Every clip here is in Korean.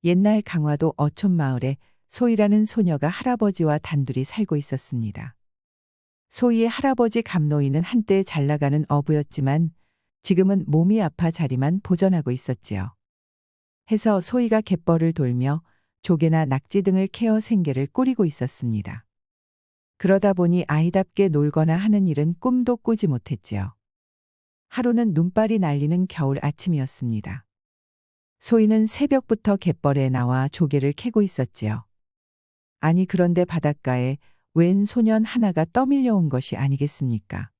옛날 강화도 어촌 마을에 소희라는 소녀가 할아버지와 단둘이 살고 있었습니다. 소희의 할아버지 감노인은 한때 잘 나가는 어부였지만 지금은 몸이 아파 자리만 보전하고 있었지요. 해서 소희가 갯벌을 돌며 조개나 낙지 등을 캐어 생계를 꾸리고 있었습니다. 그러다 보니 아이답게 놀거나 하는 일은 꿈도 꾸지 못했지요. 하루는 눈발이 날리는 겨울 아침이었습니다. 소희는 새벽부터 갯벌에 나와 조개를 캐고 있었지요. 아니 그런데 바닷가에 웬 소년 하나가 떠밀려 온 것이 아니겠습니까?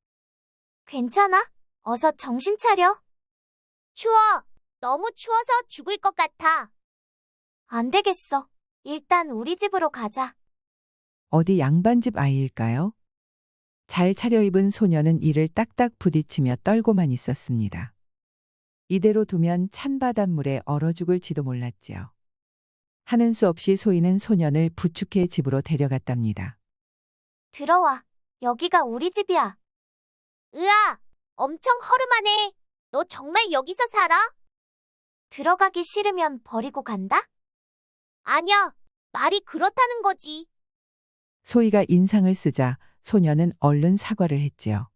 괜찮아? 어서 정신 차려. 추워. 너무 추워서 죽을 것 같아. 안 되겠어. 일단 우리 집으로 가자. 어디 양반집 아이일까요? 잘 차려입은 소녀는 이를 딱딱 부딪히며 떨고만 있었습니다. 이대로 두면 찬 바닷물에 얼어 죽을지도 몰랐지요. 하는 수 없이 소희는 소년을 부축해 집으로 데려갔답니다. 들어와. 여기가 우리 집이야. 으아! 엄청 허름하네. 너 정말 여기서 살아? 들어가기 싫으면 버리고 간다? 아니야. 말이 그렇다는 거지. 소희가 인상을 쓰자 소녀는 얼른 사과를 했지요.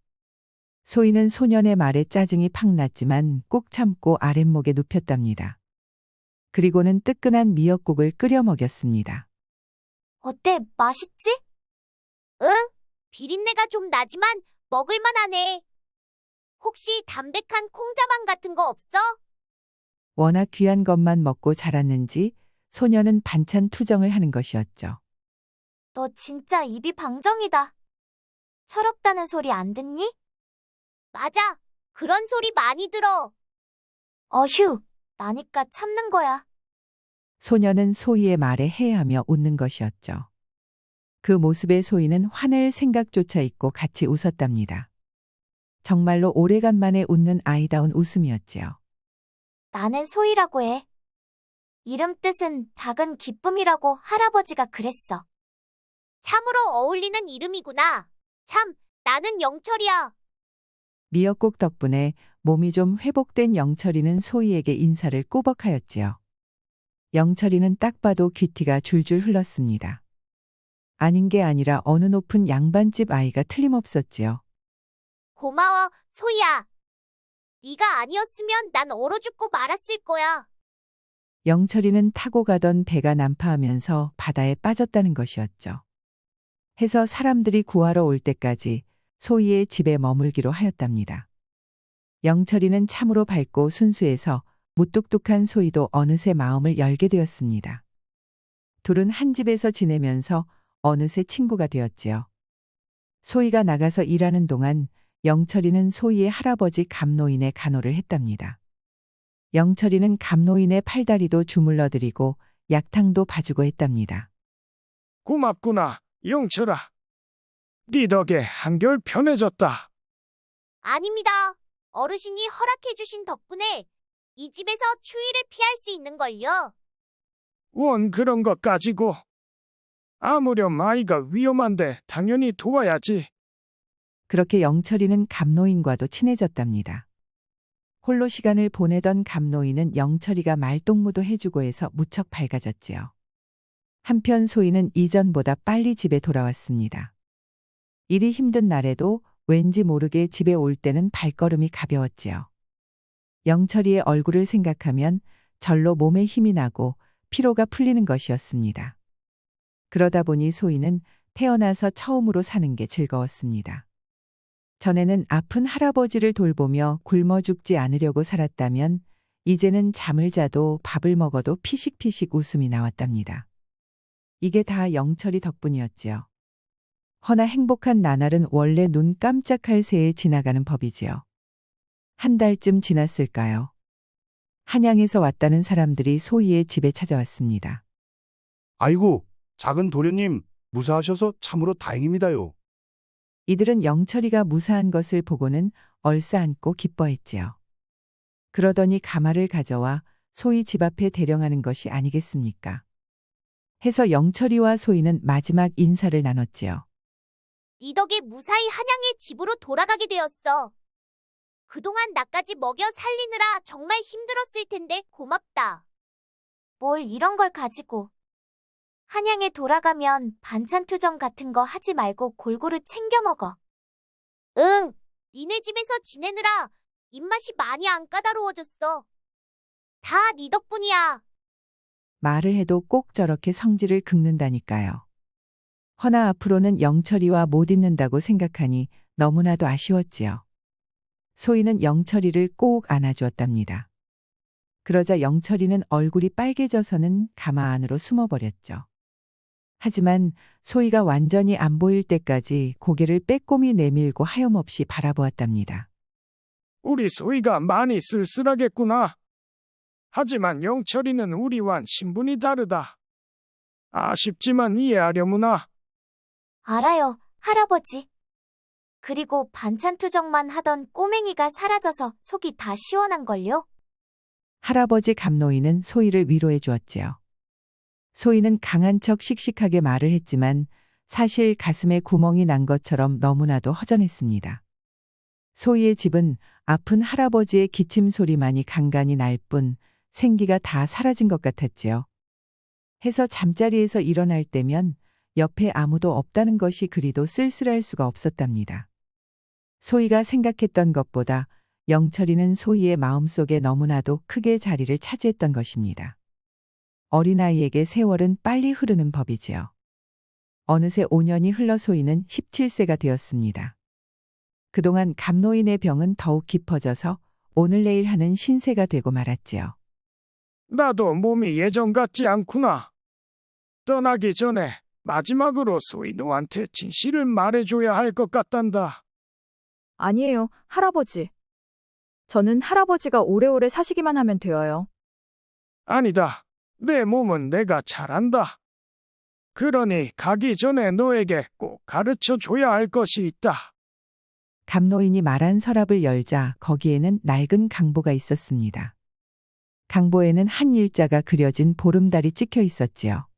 소희는 소년의 말에 짜증이 팍 났지만 꾹 참고 아랫목에 눕혔답니다. 그리고는 뜨끈한 미역국을 끓여 먹였습니다. 어때? 맛있지? 응. 비린내가 좀 나지만 먹을만하네. 혹시 담백한 콩자반 같은 거 없어? 워낙 귀한 것만 먹고 자랐는지 소녀는 반찬 투정을 하는 것이었죠. 너 진짜 입이 방정이다. 철없다는 소리 안 듣니? 맞아. 그런 소리 많이 들어. 어휴, 나니까 참는 거야. 소녀는 소희의 말에 해하며 웃는 것이었죠. 그 모습에 소희는 화낼 생각조차 잊고 같이 웃었답니다. 정말로 오래간만에 웃는 아이다운 웃음이었지요. 나는 소희라고 해. 이름 뜻은 작은 기쁨이라고 할아버지가 그랬어. 참으로 어울리는 이름이구나. 참, 나는 영철이야. 미역국 덕분에 몸이 좀 회복된 영철이는 소희에게 인사를 꾸벅하였지요. 영철이는 딱 봐도 귀티가 줄줄 흘렀습니다. 아닌 게 아니라 어느 높은 양반집 아이가 틀림없었지요. 고마워, 소희야. 네가 아니었으면 난 얼어 죽고 말았을 거야. 영철이는 타고 가던 배가 난파하면서 바다에 빠졌다는 것이었죠. 해서 사람들이 구하러 올 때까지 소희의 집에 머물기로 하였답니다. 영철이는 참으로 밝고 순수해서 무뚝뚝한 소희도 어느새 마음을 열게 되었습니다. 둘은 한 집에서 지내면서 어느새 친구가 되었지요. 소희가 나가서 일하는 동안 영철이는 소희의 할아버지 감노인의 간호를 했답니다. 영철이는 감노인의 팔다리도 주물러드리고 약탕도 봐주고 했답니다. 고맙구나, 영철아. 네 덕에 한결 편해졌다. 아닙니다. 어르신이 허락해주신 덕분에 이 집에서 추위를 피할 수 있는걸요. 원 그런 것 가지고. 아무렴 아이가 위험한데 당연히 도와야지. 그렇게 영철이는 감노인과도 친해졌답니다. 홀로 시간을 보내던 감노인은 영철이가 말동무도 해주고 해서 무척 밝아졌지요. 한편 소희는 이전보다 빨리 집에 돌아왔습니다. 일이 힘든 날에도 왠지 모르게 집에 올 때는 발걸음이 가벼웠지요. 영철이의 얼굴을 생각하면 절로 몸에 힘이 나고 피로가 풀리는 것이었습니다. 그러다 보니 소희는 태어나서 처음으로 사는 게 즐거웠습니다. 전에는 아픈 할아버지를 돌보며 굶어 죽지 않으려고 살았다면 이제는 잠을 자도 밥을 먹어도 피식피식 웃음이 나왔답니다. 이게 다 영철이 덕분이었지요. 허나 행복한 나날은 원래 눈 깜짝할 새에 지나가는 법이지요. 한 달쯤 지났을까요? 한양에서 왔다는 사람들이 소희의 집에 찾아왔습니다. 아이고, 작은 도련님, 무사하셔서 참으로 다행입니다요. 이들은 영철이가 무사한 것을 보고는 얼싸안고 기뻐했지요. 그러더니 가마를 가져와 소희 집 앞에 대령하는 것이 아니겠습니까? 해서 영철이와 소희는 마지막 인사를 나눴지요. 네 덕에 무사히 한양의 집으로 돌아가게 되었어. 그동안 나까지 먹여 살리느라 정말 힘들었을 텐데 고맙다. 뭘 이런 걸 가지고. 한양에 돌아가면 반찬 투정 같은 거 하지 말고 골고루 챙겨 먹어. 응, 니네 집에서 지내느라 입맛이 많이 안 까다로워졌어. 다 네 덕분이야. 말을 해도 꼭 저렇게 성질을 긁는다니까요. 허나 앞으로는 영철이와 못 있는다고 생각하니 너무나도 아쉬웠지요. 소희는 영철이를 꼭 안아주었답니다. 그러자 영철이는 얼굴이 빨개져서는 가마 안으로 숨어버렸죠. 하지만 소희가 완전히 안 보일 때까지 고개를 빼꼼히 내밀고 하염없이 바라보았답니다. 우리 소희가 많이 쓸쓸하겠구나. 하지만 영철이는 우리와는 신분이 다르다. 아쉽지만 이해하려무나. 알아요, 할아버지. 그리고 반찬 투정만 하던 꼬맹이가 사라져서 속이 다 시원한걸요? 할아버지 감노인은 소희를 위로해 주었지요. 소희는 강한 척 씩씩하게 말을 했지만 사실 가슴에 구멍이 난 것처럼 너무나도 허전했습니다. 소희의 집은 아픈 할아버지의 기침 소리만이 간간히 날 뿐 생기가 다 사라진 것 같았지요. 해서 잠자리에서 일어날 때면 옆에 아무도 없다는 것이 그리도 쓸쓸할 수가 없었답니다. 소희가 생각했던 것보다 영철이는 소희의 마음속에 너무나도 크게 자리를 차지했던 것입니다. 어린아이에게 세월은 빨리 흐르는 법이지요. 어느새 5년이 흘러 소희는 17세가 되었습니다. 그동안 감노인의 병은 더욱 깊어져서 오늘 내일 하는 신세가 되고 말았지요. 나도 몸이 예전 같지 않구나. 떠나기 전에 마지막으로 소희 너한테 진실을 말해줘야 할 것 같단다. 아니에요, 할아버지. 저는 할아버지가 오래오래 사시기만 하면 되어요. 아니다. 내 몸은 내가 잘 안다. 그러니 가기 전에 너에게 꼭 가르쳐 줘야 할 것이 있다. 감노인이 말한 서랍을 열자 거기에는 낡은 강보가 있었습니다. 강보에는 한 일자가 그려진 보름달이 찍혀 있었지요.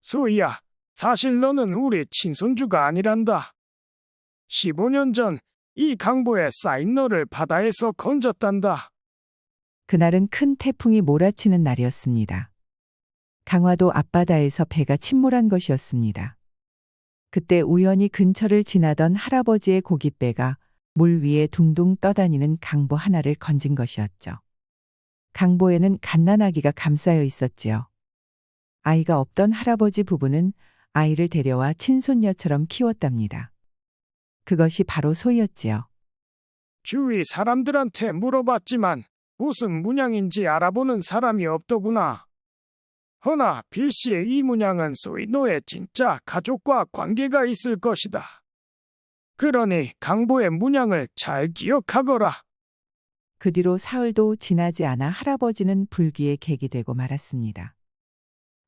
소희야, 사실 너는 우리 친손주가 아니란다. 15년 전 이 강보에 쌓인 너를 바다에서 건졌단다. 그날은 큰 태풍이 몰아치는 날이었습니다. 강화도 앞바다에서 배가 침몰한 것이었습니다. 그때 우연히 근처를 지나던 할아버지의 고깃배가 물 위에 둥둥 떠다니는 강보 하나를 건진 것이었죠. 강보에는 갓난아기가 감싸여 있었지요. 아이가 없던 할아버지 부부는 아이를 데려와 친손녀처럼 키웠답니다. 그것이 바로 소희였지요. 주위 사람들한테 물어봤지만 무슨 문양인지 알아보는 사람이 없더구나. 허나 빌시의 이 문양은 소희 너의 진짜 가족과 관계가 있을 것이다. 그러니 강보의 문양을 잘 기억하거라. 그 뒤로 사흘도 지나지 않아 할아버지는 불기에 객이 되고 말았습니다.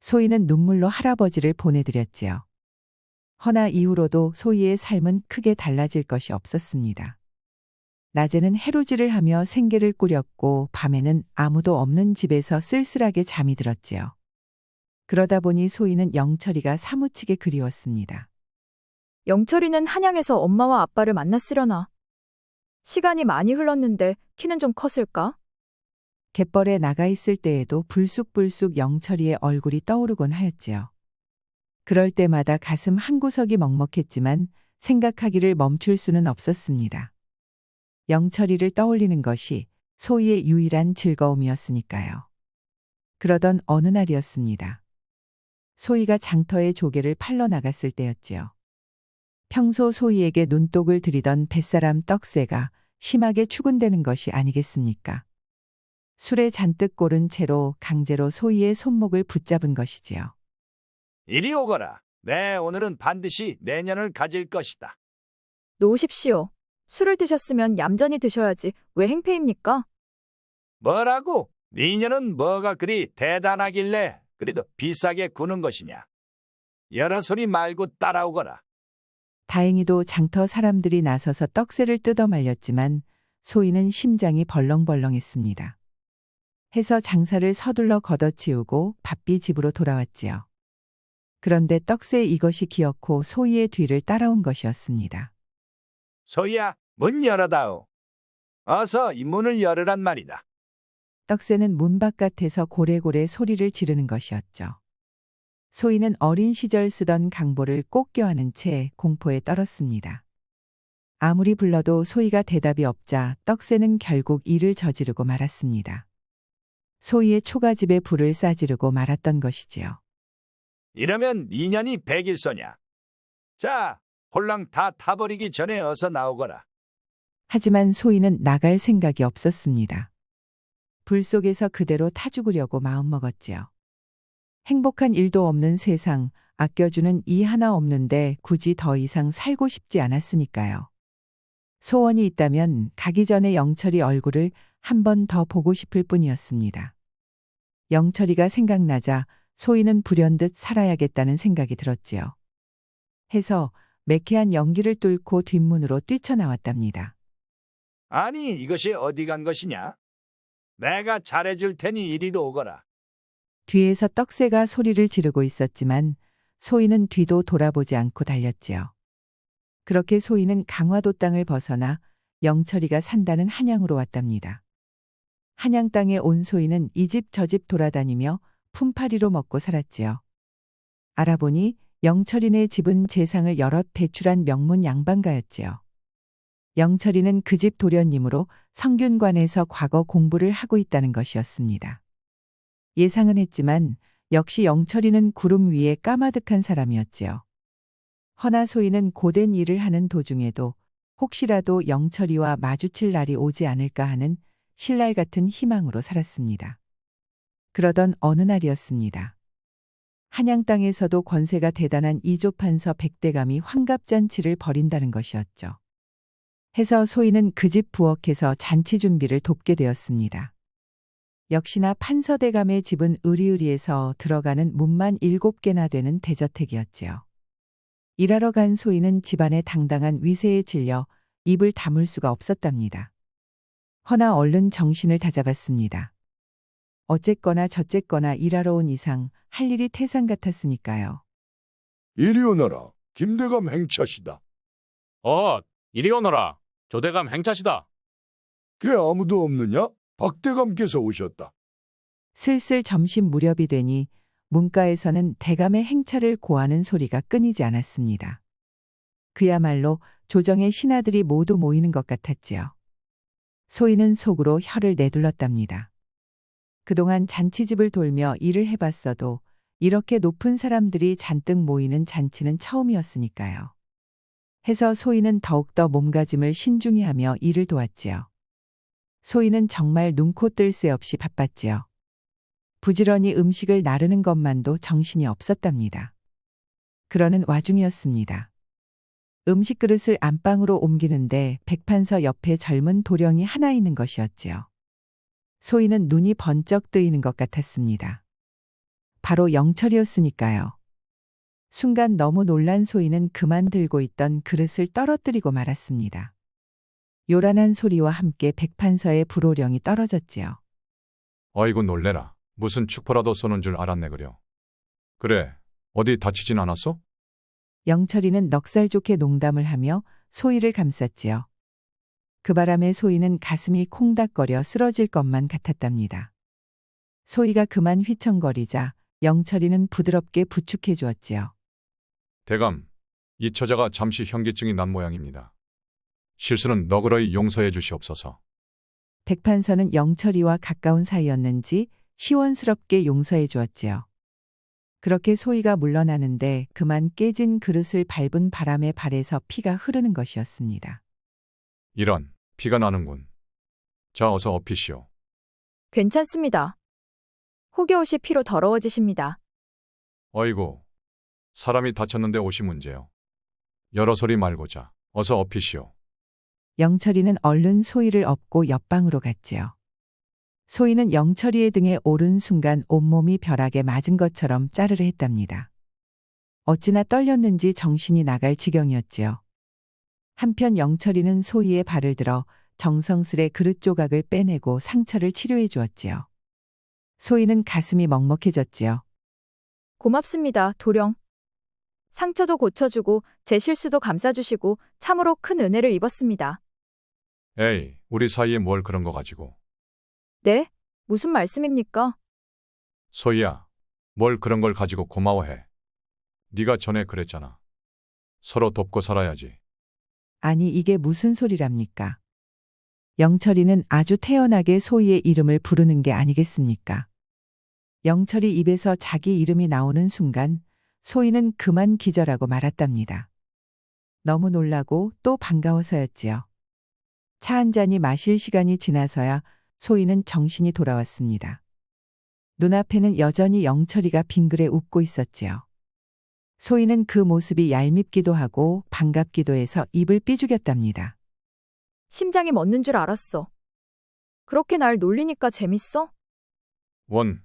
소희는 눈물로 할아버지를 보내드렸지요. 허나 이후로도 소희의 삶은 크게 달라질 것이 없었습니다. 낮에는 해루질을 하며 생계를 꾸렸고 밤에는 아무도 없는 집에서 쓸쓸하게 잠이 들었지요. 그러다 보니 소희는 영철이가 사무치게 그리웠습니다. 영철이는 한양에서 엄마와 아빠를 만났으려나. 시간이 많이 흘렀는데 키는 좀 컸을까? 갯벌에 나가 있을 때에도 불쑥불쑥 영철이의 얼굴이 떠오르곤 하였지요. 그럴 때마다 가슴 한구석이 먹먹했지만 생각하기를 멈출 수는 없었습니다. 영철이를 떠올리는 것이 소희의 유일한 즐거움이었으니까요. 그러던 어느 날이었습니다. 소희가 장터에 조개를 팔러 나갔을 때였지요. 평소 소희에게 눈독을 들이던 뱃사람 떡새가 심하게 추근대는 것이 아니겠습니까? 술에 잔뜩 고른 채로 강제로 소희의 손목을 붙잡은 것이지요. 이리 오거라. 네, 오늘은 반드시 내년을 가질 것이다. 놓으십시오. 술을 드셨으면 얌전히 드셔야지 왜 행패입니까? 뭐라고? 니년은 뭐가 그리 대단하길래 그래도 비싸게 구는 것이냐? 여러 소리 말고 따라오거라. 다행히도 장터 사람들이 나서서 떡새를 뜯어 말렸지만 소희는 심장이 벌렁벌렁했습니다. 해서 장사를 서둘러 걷어치우고 바삐 집으로 돌아왔지요. 그런데 떡새 이것이 기어코 소희의 뒤를 따라온 것이었습니다. 소희야, 문 열어다오. 어서 이 문을 열으란 말이다. 떡새는 문 바깥에서 고래고래 소리를 지르는 것이었죠. 소희는 어린 시절 쓰던 강보를 꼭 껴안은 채 공포에 떨었습니다. 아무리 불러도 소희가 대답이 없자 떡새는 결국 일을 저지르고 말았습니다. 소희의 초가집에 불을 싸지르고 말았던 것이지요. 이러면 인연이 백일서냐. 자, 홀랑 다 타버리기 전에 어서 나오거라. 하지만 소희는 나갈 생각이 없었습니다. 불 속에서 그대로 타 죽으려고 마음먹었지요. 행복한 일도 없는 세상, 아껴주는 이 하나 없는데 굳이 더 이상 살고 싶지 않았으니까요. 소원이 있다면 가기 전에 영철이 얼굴을 한 번 더 보고 싶을 뿐이었습니다. 영철이가 생각나자 소희는 불현듯 살아야겠다는 생각이 들었지요. 해서 매캐한 연기를 뚫고 뒷문으로 뛰쳐나왔답니다. 아니, 이것이 어디 간 것이냐? 내가 잘해줄 테니 이리로 오거라. 뒤에서 떡새가 소리를 지르고 있었지만 소희는 뒤도 돌아보지 않고 달렸지요. 그렇게 소희는 강화도 땅을 벗어나 영철이가 산다는 한양으로 왔답니다. 한양 땅에 온 소희는 이 집 저 집 돌아다니며 품팔이로 먹고 살았지요. 알아보니 영철이네 집은 재상을 여럿 배출한 명문 양반가였지요. 영철이는 그 집 도련님으로 성균관에서 과거 공부를 하고 있다는 것이었습니다. 예상은 했지만 역시 영철이는 구름 위에 까마득한 사람이었지요. 허나 소희는 고된 일을 하는 도중에도 혹시라도 영철이와 마주칠 날이 오지 않을까 하는 신랄 같은 희망으로 살았습니다. 그러던 어느 날이었습니다. 한양 땅에서도 권세가 대단한 이조판서 백대감이 환갑잔치를 벌인다는 것이었죠. 해서 소희는 그 집 부엌에서 잔치 준비를 돕게 되었습니다. 역시나 판서대감의 집은 으리으리해서 들어가는 문만 7개나 되는 대저택이었지요. 일하러 간 소희는 집안의 당당한 위세에 질려 입을 다물 수가 없었답니다. 허나 얼른 정신을 다잡았습니다. 어쨌거나 저쨌거나 일하러 온 이상 할 일이 태산 같았으니까요. 이리 오너라. 김대감 행차시다. 이리 오너라. 조대감 행차시다. 걔 아무도 없느냐? 박대감께서 오셨다. 슬슬 점심 무렵이 되니 문가에서는 대감의 행차를 고하는 소리가 끊이지 않았습니다. 그야말로 조정의 신하들이 모두 모이는 것 같았지요. 소희는 속으로 혀를 내둘렀답니다. 그동안 잔치집을 돌며 일을 해봤어도 이렇게 높은 사람들이 잔뜩 모이는 잔치는 처음이었으니까요. 해서 소희는 더욱더 몸가짐을 신중히 하며 일을 도왔지요. 소희는 정말 눈코 뜰 새 없이 바빴지요. 부지런히 음식을 나르는 것만도 정신이 없었답니다. 그러는 와중이었습니다. 음식 그릇을 안방으로 옮기는데 백판서 옆에 젊은 도령이 하나 있는 것이었지요. 소희는 눈이 번쩍 뜨이는 것 같았습니다. 바로 영철이었으니까요. 순간 너무 놀란 소희는 그만 들고 있던 그릇을 떨어뜨리고 말았습니다. 요란한 소리와 함께 백판서의 불호령이 떨어졌지요. 어이구 놀래라. 무슨 축포라도 쏘는 줄 알았네 그려. 그래, 어디 다치진 않았어? 영철이는 넉살 좋게 농담을 하며 소희를 감쌌지요. 그 바람에 소희는 가슴이 콩닥거려 쓰러질 것만 같았답니다. 소희가 그만 휘청거리자 영철이는 부드럽게 부축해 주었지요. 대감, 이 처자가 잠시 현기증이 난 모양입니다. 실수는 너그러이 용서해 주시옵소서. 백판서는 영철이와 가까운 사이였는지 시원스럽게 용서해 주었지요. 그렇게 소희가 물러나는데 그만 깨진 그릇을 밟은 바람에 발에서 피가 흐르는 것이었습니다. 이런, 피가 나는군. 자, 어서 엎히시오. 괜찮습니다. 혹여 옷이 피로 더러워지십니다. 어이구, 사람이 다쳤는데 옷이 문제요. 여러 소리 말고자, 어서 엎히시오. 영철이는 얼른 소희를 업고 옆방으로 갔지요. 소희는 영철이의 등에 오른 순간 온몸이 벼락에 맞은 것처럼 짜르르 했답니다. 어찌나 떨렸는지 정신이 나갈 지경이었지요. 한편 영철이는 소희의 발을 들어 정성스레 그릇 조각을 빼내고 상처를 치료해 주었지요. 소희는 가슴이 먹먹해졌지요. 고맙습니다, 도령. 상처도 고쳐주고 제 실수도 감싸주시고 참으로 큰 은혜를 입었습니다. 에이, 우리 사이에 뭘 그런 거 가지고. 네? 무슨 말씀입니까? 소희야, 뭘 그런 걸 가지고 고마워해. 네가 전에 그랬잖아. 서로 돕고 살아야지. 아니, 이게 무슨 소리랍니까? 영철이는 아주 태연하게 소희의 이름을 부르는 게 아니겠습니까? 영철이 입에서 자기 이름이 나오는 순간 소희는 그만 기절하고 말았답니다. 너무 놀라고 또 반가워서였지요. 차 한 잔이 마실 시간이 지나서야 소희는 정신이 돌아왔습니다. 눈앞에는 여전히 영철이가 빙그레 웃고 있었지요. 소희는 그 모습이 얄밉기도 하고 반갑기도 해서 입을 삐죽였답니다. 심장이 멎는 줄 알았어. 그렇게 날 놀리니까 재밌어? 원,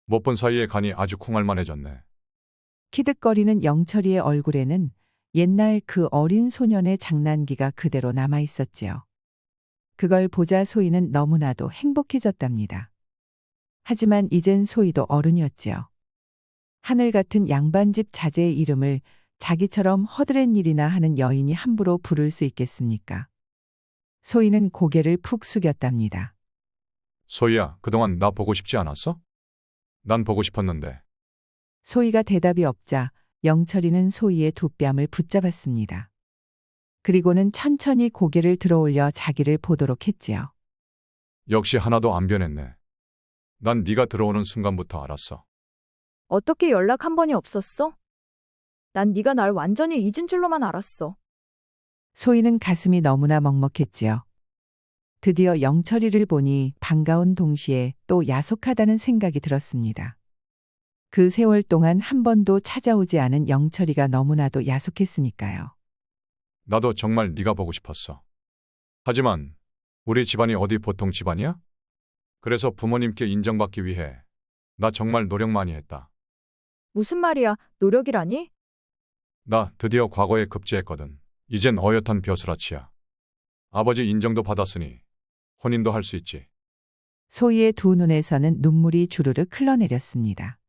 못 본 사이에 간이 아주 콩알만해졌네. 키득거리는 영철이의 얼굴에는 옛날 그 어린 소년의 장난기가 그대로 남아 있었지요. 그걸 보자 소희는 너무나도 행복해졌답니다. 하지만 이젠 소희도 어른이었지요. 하늘 같은 양반집 자제의 이름을 자기처럼 허드렛 일이나 하는 여인이 함부로 부를 수 있겠습니까? 소희는 고개를 푹 숙였답니다. 소희야, 그동안 나 보고 싶지 않았어? 난 보고 싶었는데. 소희가 대답이 없자 영철이는 소희의 두 뺨을 붙잡았습니다. 그리고는 천천히 고개를 들어올려 자기를 보도록 했지요. 역시 하나도 안 변했네. 난 네가 들어오는 순간부터 알았어. 어떻게 연락 한 번이 없었어? 난 네가 날 완전히 잊은 줄로만 알았어. 소희는 가슴이 너무나 먹먹했지요. 드디어 영철이를 보니 반가운 동시에 또 야속하다는 생각이 들었습니다. 그 세월 동안 한 번도 찾아오지 않은 영철이가 너무나도 야속했으니까요. 나도 정말 네가 보고 싶었어. 하지만 우리 집안이 어디 보통 집안이야? 그래서 부모님께 인정받기 위해 나 정말 노력 많이 했다. 무슨 말이야, 노력이라니? 나 드디어 과거에 급제했거든. 이젠 어엿한 벼슬아치야. 아버지 인정도 받았으니 혼인도 할 수 있지. 소희의 두 눈에서는 눈물이 주르륵 흘러내렸습니다.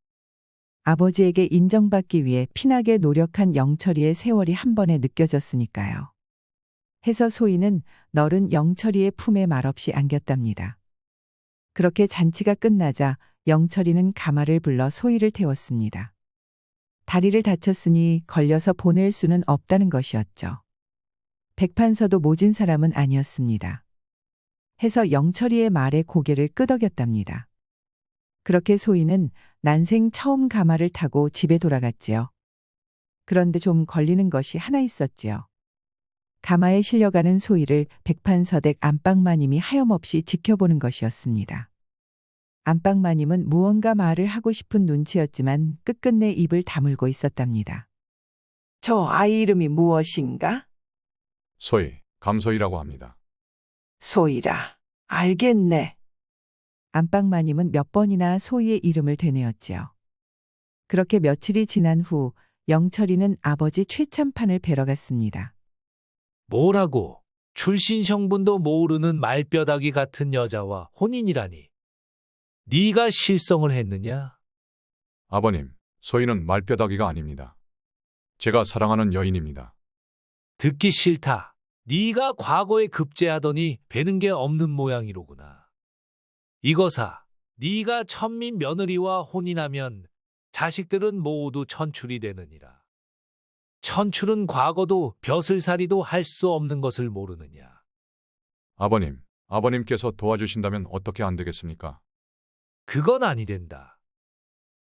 아버지에게 인정받기 위해 피나게 노력한 영철이의 세월이 한 번에 느껴졌으니까요. 해서 소희는 너른 영철이의 품에 말없이 안겼답니다. 그렇게 잔치가 끝나자 영철이는 가마를 불러 소희를 태웠습니다. 다리를 다쳤으니 걸려서 보낼 수는 없다는 것이었죠. 백판서도 모진 사람은 아니었습니다. 해서 영철이의 말에 고개를 끄덕였답니다. 그렇게 소희는 난생 처음 가마를 타고 집에 돌아갔지요. 그런데 좀 걸리는 것이 하나 있었지요. 가마에 실려가는 소희를 백판서댁 안방마님이 하염없이 지켜보는 것이었습니다. 안방마님은 무언가 말을 하고 싶은 눈치였지만 끝끝내 입을 다물고 있었답니다. 저 아이 이름이 무엇인가? 소희, 감소희라고 합니다. 소희라. 알겠네. 안방마님은 몇 번이나 소희의 이름을 되뇌었지요. 그렇게 며칠이 지난 후 영철이는 아버지 최참판을 뵈러 갔습니다. 뭐라고? 출신 성분도 모르는 말뼈다귀 같은 여자와 혼인이라니. 네가 실성을 했느냐? 아버님, 소희는 말뼈다귀가 아닙니다. 제가 사랑하는 여인입니다. 듣기 싫다. 네가 과거에 급제하더니 배는 게 없는 모양이로구나. 이거사, 네가 천민 며느리와 혼인하면 자식들은 모두 천출이 되느니라. 천출은 과거도 벼슬살이도 할 수 없는 것을 모르느냐. 아버님, 아버님께서 도와주신다면 어떻게 안 되겠습니까? 그건 아니 된다.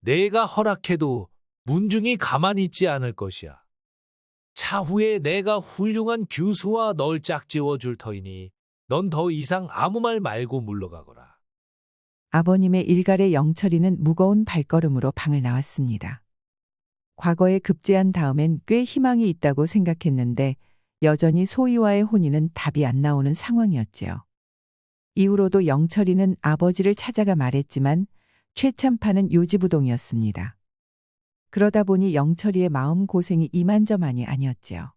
내가 허락해도 문중이 가만히 있지 않을 것이야. 차후에 내가 훌륭한 규수와 널 짝지워 줄 터이니 넌 더 이상 아무 말 말고 물러가거라. 아버님의 일갈에 영철이는 무거운 발걸음으로 방을 나왔습니다. 과거에 급제한 다음엔 꽤 희망이 있다고 생각했는데 여전히 소희와의 혼인은 답이 안 나오는 상황이었지요. 이후로도 영철이는 아버지를 찾아가 말했지만 최참판은 요지부동이었습니다. 그러다 보니 영철이의 마음고생이 이만저만이 아니었지요.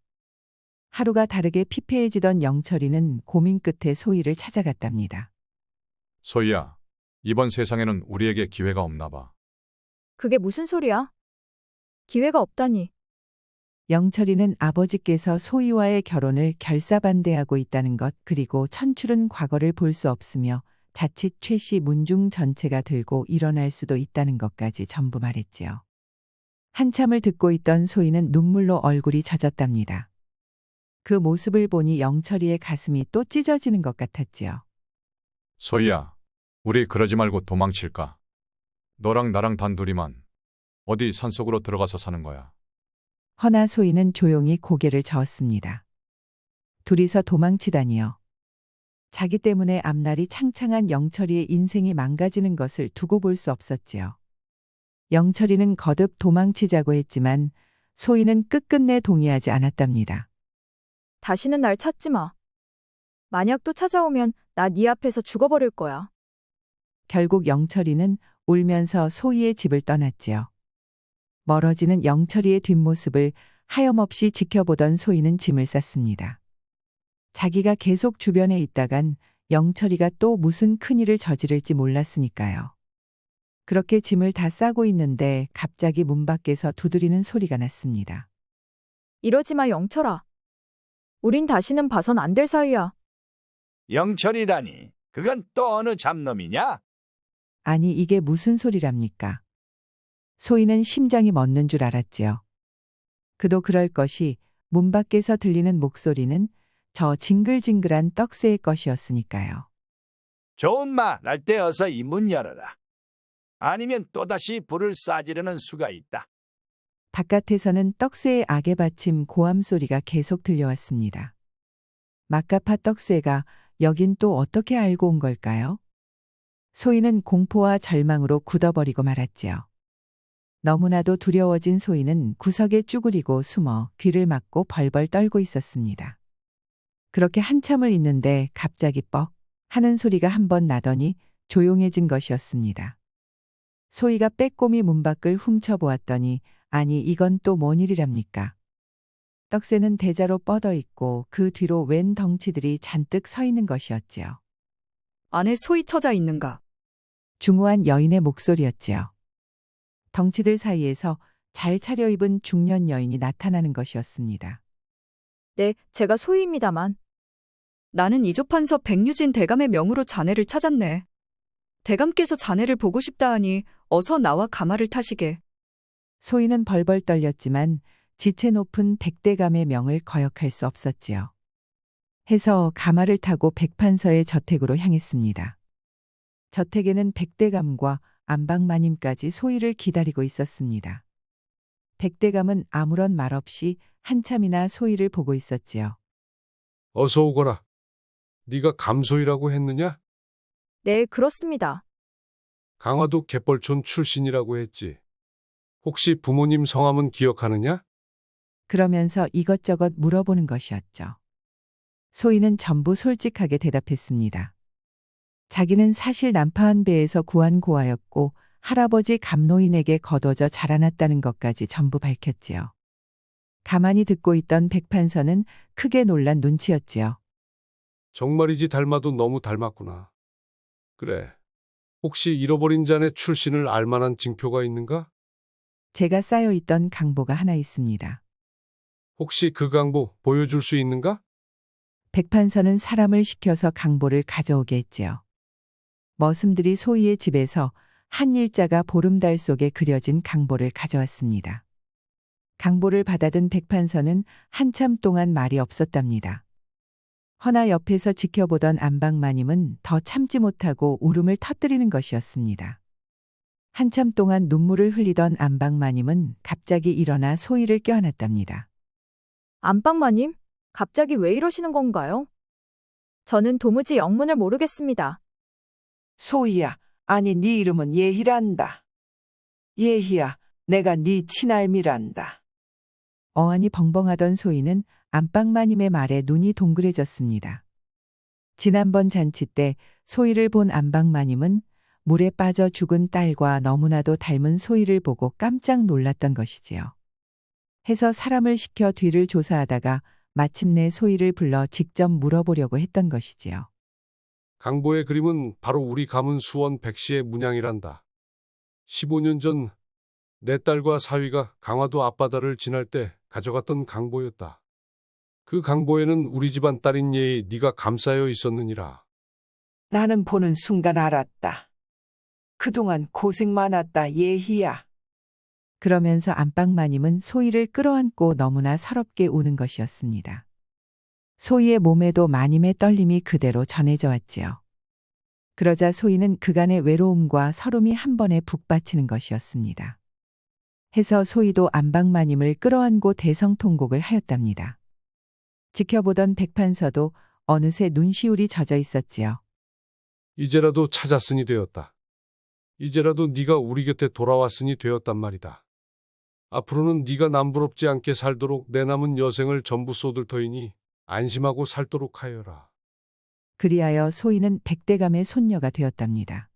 하루가 다르게 피폐해지던 영철이는 고민 끝에 소희를 찾아갔답니다. 소희야, 이번 세상에는 우리에게 기회가 없나 봐. 그게 무슨 소리야? 기회가 없다니. 영철이는 아버지께서 소희와의 결혼을 결사반대하고 있다는 것, 그리고 천출은 과거를 볼 수 없으며 자칫 최 씨 문중 전체가 들고 일어날 수도 있다는 것까지 전부 말했지요. 한참을 듣고 있던 소희는 눈물로 얼굴이 젖었답니다. 그 모습을 보니 영철이의 가슴이 또 찢어지는 것 같았지요. 소희야, 우리 그러지 말고 도망칠까? 너랑 나랑 단둘이만 어디 산속으로 들어가서 사는 거야. 허나 소희는 조용히 고개를 저었습니다. 둘이서 도망치다니요. 자기 때문에 앞날이 창창한 영철이의 인생이 망가지는 것을 두고 볼 수 없었지요. 영철이는 거듭 도망치자고 했지만 소희는 끝끝내 동의하지 않았답니다. 다시는 날 찾지 마. 만약 또 찾아오면 나 네 앞에서 죽어버릴 거야. 결국 영철이는 울면서 소희의 집을 떠났지요. 멀어지는 영철이의 뒷모습을 하염없이 지켜보던 소희는 짐을 쌌습니다. 자기가 계속 주변에 있다간 영철이가 또 무슨 큰일을 저지를지 몰랐으니까요. 그렇게 짐을 다 싸고 있는데 갑자기 문 밖에서 두드리는 소리가 났습니다. 이러지 마, 영철아. 우린 다시는 봐선 안 될 사이야. 영철이라니, 그건 또 어느 잡놈이냐? 아니 이게 무슨 소리랍니까? 소희는 심장이 멎는 줄 알았지요. 그도 그럴 것이 문 밖에서 들리는 목소리는 저 징글징글한 떡새의 것이었으니까요. 좋은 말 날 때 어서 이 문 열어라. 아니면 또다시 불을 쏴지르는 수가 있다. 바깥에서는 떡새의 악에 받침 고함 소리가 계속 들려왔습니다. 막가파 떡새가 여긴 또 어떻게 알고 온 걸까요? 소희는 공포와 절망으로 굳어버리고 말았지요. 너무나도 두려워진 소희는 구석에 쭈그리고 숨어 귀를 막고 벌벌 떨고 있었습니다. 그렇게 한참을 있는데 갑자기 뻑 하는 소리가 한 번 나더니 조용해진 것이었습니다. 소희가 빼꼼히 문밖을 훔쳐보았더니 아니 이건 또 뭔 일이랍니까? 떡새는 대자로 뻗어 있고 그 뒤로 웬 덩치들이 잔뜩 서 있는 것이었지요. 안에 소희 처자 있는가? 중후한 여인의 목소리였지요. 덩치들 사이에서 잘 차려입은 중년 여인이 나타나는 것이었습니다. 네, 제가 소희입니다만. 나는 이조판서 백유진 대감의 명으로 자네를 찾았네. 대감께서 자네를 보고 싶다 하니 어서 나와 가마를 타시게. 소희는 벌벌 떨렸지만 지체 높은 백대감의 명을 거역할 수 없었지요. 해서 가마를 타고 백판서의 저택으로 향했습니다. 저택에는 백대감과 안방마님까지 소희를 기다리고 있었습니다. 백대감은 아무런 말 없이 한참이나 소희를 보고 있었지요. 어서 오거라. 네가 감소이라고 했느냐? 네, 그렇습니다. 강화도 갯벌촌 출신이라고 했지. 혹시 부모님 성함은 기억하느냐? 그러면서 이것저것 물어보는 것이었죠. 소희는 전부 솔직하게 대답했습니다. 자기는 사실 남파한 배에서 구한 고아였고 할아버지 감노인에게 거둬져 자라났다는 것까지 전부 밝혔지요. 가만히 듣고 있던 백판서는 크게 놀란 눈치였지요. 정말이지 닮아도 너무 닮았구나. 그래. 혹시 잃어버린 자네 출신을 알 만한 징표가 있는가? 제가 쌓여있던 강보가 하나 있습니다. 혹시 그 강보 보여줄 수 있는가? 백판서는 사람을 시켜서 강보를 가져오게 했지요. 머슴들이 소희의 집에서 한 일자가 보름달 속에 그려진 강보를 가져왔습니다. 강보를 받아든 백판서는 한참 동안 말이 없었답니다. 허나 옆에서 지켜보던 안방마님은 더 참지 못하고 울음을 터뜨리는 것이었습니다. 한참 동안 눈물을 흘리던 안방마님은 갑자기 일어나 소희를 껴안았답니다. 안방마님, 갑자기 왜 이러시는 건가요? 저는 도무지 영문을 모르겠습니다. 소희야, 아니 네 이름은 예희란다. 예희야, 내가 네 친할미란다. 어안이 벙벙하던 소희는 안방마님의 말에 눈이 동그래졌습니다. 지난번 잔치 때 소희를 본 안방마님은 물에 빠져 죽은 딸과 너무나도 닮은 소희를 보고 깜짝 놀랐던 것이지요. 해서 사람을 시켜 뒤를 조사하다가 마침내 소희를 불러 직접 물어보려고 했던 것이지요. 강보의 그림은 바로 우리 가문 수원 백씨의 문양이란다. 15년 전 내 딸과 사위가 강화도 앞바다를 지날 때 가져갔던 강보였다. 그 강보에는 우리 집안 딸인 예의 네가 감싸여 있었느니라. 나는 보는 순간 알았다. 그동안 고생 많았다, 예희야. 그러면서 안방마님은 소희를 끌어안고 너무나 서럽게 우는 것이었습니다. 소희의 몸에도 마님의 떨림이 그대로 전해져 왔지요. 그러자 소희는 그간의 외로움과 서름이 한 번에 북받치는 것이었습니다. 해서 소희도 안방마님을 끌어안고 대성통곡을 하였답니다. 지켜보던 백판서도 어느새 눈시울이 젖어 있었지요. 이제라도 찾았으니 되었다. 이제라도 네가 우리 곁에 돌아왔으니 되었단 말이다. 앞으로는 네가 남부럽지 않게 살도록 내 남은 여생을 전부 쏟을 터이니 안심하고 살도록 하여라. 그리하여 소희는 백대감의 손녀가 되었답니다.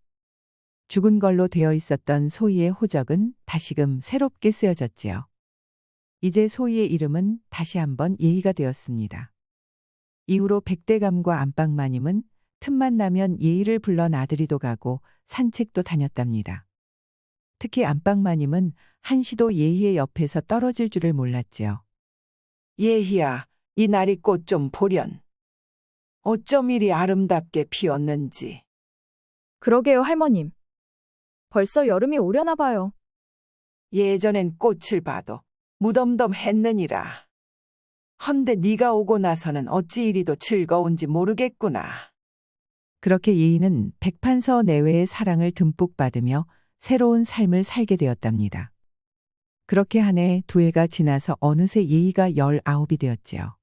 죽은 걸로 되어 있었던 소희의 호적은 다시금 새롭게 쓰여졌지요. 이제 소희의 이름은 다시 한번 예희가 되었습니다. 이후로 백대감과 안방마님은 틈만 나면 예희를 불러 나들이도 가고 산책도 다녔답니다. 특히 안방마님은 한시도 예희의 옆에서 떨어질 줄을 몰랐지요. 예희야, 이 나리 꽃 좀 보련. 어쩜 이리 아름답게 피었는지. 그러게요, 할머님. 벌써 여름이 오려나 봐요. 예전엔 꽃을 봐도 무덤덤했느니라. 헌데 네가 오고 나서는 어찌 이리도 즐거운지 모르겠구나. 그렇게 예희는 백판서 내외의 사랑을 듬뿍 받으며 새로운 삶을 살게 되었답니다. 그렇게 한 해, 두 해가 지나서 어느새 예희가 19이 되었지요.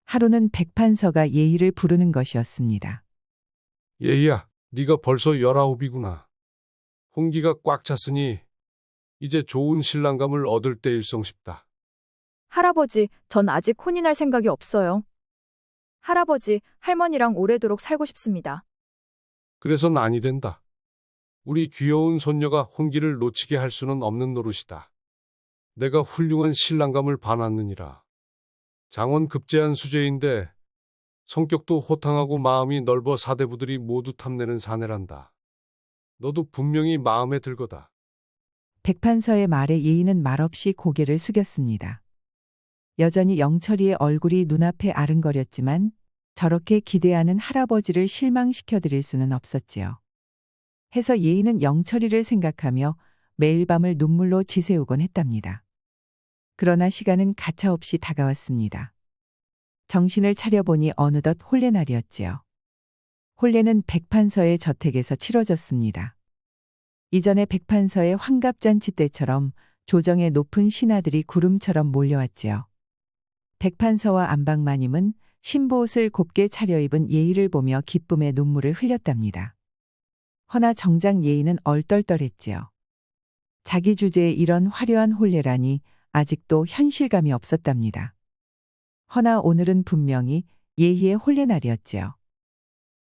하루는 백판서가 예희를 부르는 것이었습니다. 예희야, 네가 벌써 19이구나. 홍기가 꽉 찼으니 이제 좋은 신랑감을 얻을 때일성싶다. 할아버지, 전 아직 혼인할 생각이 없어요. 할아버지, 할머니랑 오래도록 살고 싶습니다. 그래선 아니 된다. 우리 귀여운 손녀가 홍기를 놓치게 할 수는 없는 노릇이다. 내가 훌륭한 신랑감을 봐놨느니라. 장원 급제한 수제인데 성격도 호탕하고 마음이 넓어 사대부들이 모두 탐내는 사내란다. 너도 분명히 마음에 들거다. 백판서의 말에 예희는 말없이 고개를 숙였습니다. 여전히 영철이의 얼굴이 눈앞에 아른거렸지만 저렇게 기대하는 할아버지를 실망시켜드릴 수는 없었지요. 해서 예희는 영철이를 생각하며 매일 밤을 눈물로 지새우곤 했답니다. 그러나 시간은 가차없이 다가왔습니다. 정신을 차려보니 어느덧 혼례날이었지요. 혼례는 백판서의 저택에서 치러졌습니다. 이전에 백판서의 환갑잔치 때처럼 조정의 높은 신하들이 구름처럼 몰려왔지요. 백판서와 안방마님은 신부옷을 곱게 차려입은 예희를 보며 기쁨의 눈물을 흘렸답니다. 허나 정작 예희는 얼떨떨했지요. 자기 주제에 이런 화려한 혼례라니 아직도 현실감이 없었답니다. 허나 오늘은 분명히 예희의 혼례날이었지요.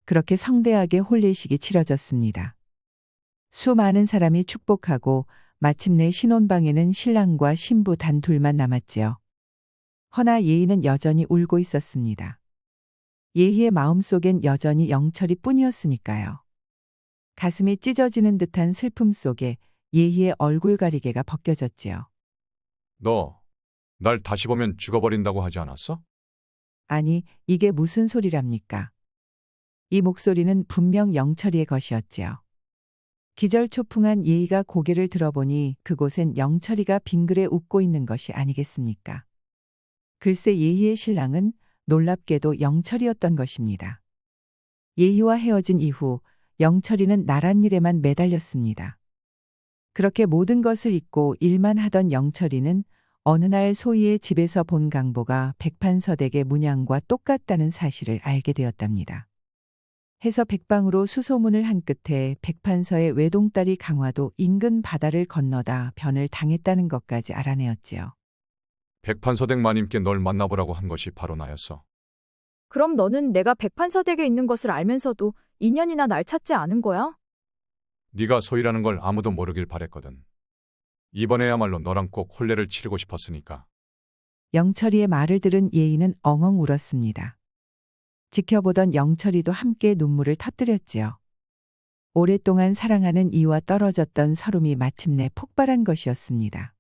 그렇게 성대하게 혼례식이 치러졌습니다. 수많은 사람이 축복하고 마침내 신혼방에는 신랑과 신부 단 둘만 남았지요. 허나 예희는 여전히 울고 있었습니다. 예희의 마음속엔 여전히 영철이 뿐이었으니까요. 가슴이 찢어지는 듯한 슬픔 속에 예희의 얼굴 가리개가 벗겨졌지요. 너, 날 다시 보면 죽어버린다고 하지 않았어? 아니, 이게 무슨 소리랍니까? 이 목소리는 분명 영철이의 것이었지요. 기절초풍한 예희가 고개를 들어보니 그곳엔 영철이가 빙그레 웃고 있는 것이 아니겠습니까? 글쎄 예희의 신랑은 놀랍게도 영철이었던 것입니다. 예희와 헤어진 이후 영철이는 나란 일에만 매달렸습니다. 그렇게 모든 것을 잊고 일만 하던 영철이는 어느 날 소희의 집에서 본 강보가 백판서댁의 문양과 똑같다는 사실을 알게 되었답니다. 해서 백방으로 수소문을 한 끝에 백판서의 외동딸이 강화도 인근 바다를 건너다 변을 당했다는 것까지 알아내었지요. 백판서댁 마님께 널 만나보라고 한 것이 바로 나였어. 그럼 너는 내가 백판서댁에 있는 것을 알면서도 2년이나 날 찾지 않은 거야? 네가 소희라는 걸 아무도 모르길 바랬거든. 이번에야말로 너랑 꼭 혼례를 치르고 싶었으니까. 영철이의 말을 들은 예희는 엉엉 울었습니다. 지켜보던 영철이도 함께 눈물을 터뜨렸지요. 오랫동안 사랑하는 이와 떨어졌던 서름이 마침내 폭발한 것이었습니다.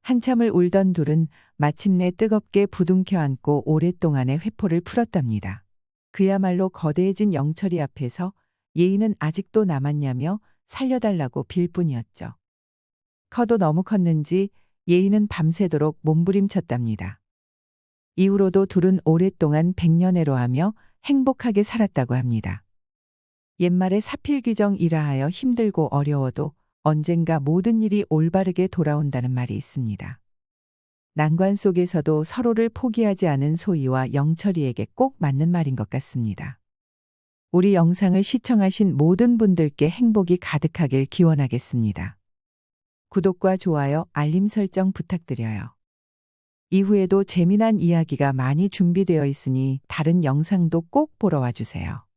한참을 울던 둘은 마침내 뜨겁게 부둥켜 안고 오랫동안의 회포를 풀었답니다. 그야말로 거대해진 영철이 앞에서 예인은 아직도 남았냐며 살려달라고 빌 뿐이었죠. 커도 너무 컸는지 예인은 밤새도록 몸부림쳤답니다. 이후로도 둘은 오랫동안 백년해로하며 행복하게 살았다고 합니다. 옛말에 사필귀정이라 하여 힘들고 어려워도 언젠가 모든 일이 올바르게 돌아온다는 말이 있습니다. 난관 속에서도 서로를 포기하지 않은 소희와 영철이에게 꼭 맞는 말인 것 같습니다. 우리 영상을 시청하신 모든 분들께 행복이 가득하길 기원하겠습니다. 구독과 좋아요, 알림 설정 부탁드려요. 이후에도 재미난 이야기가 많이 준비되어 있으니 다른 영상도 꼭 보러 와주세요.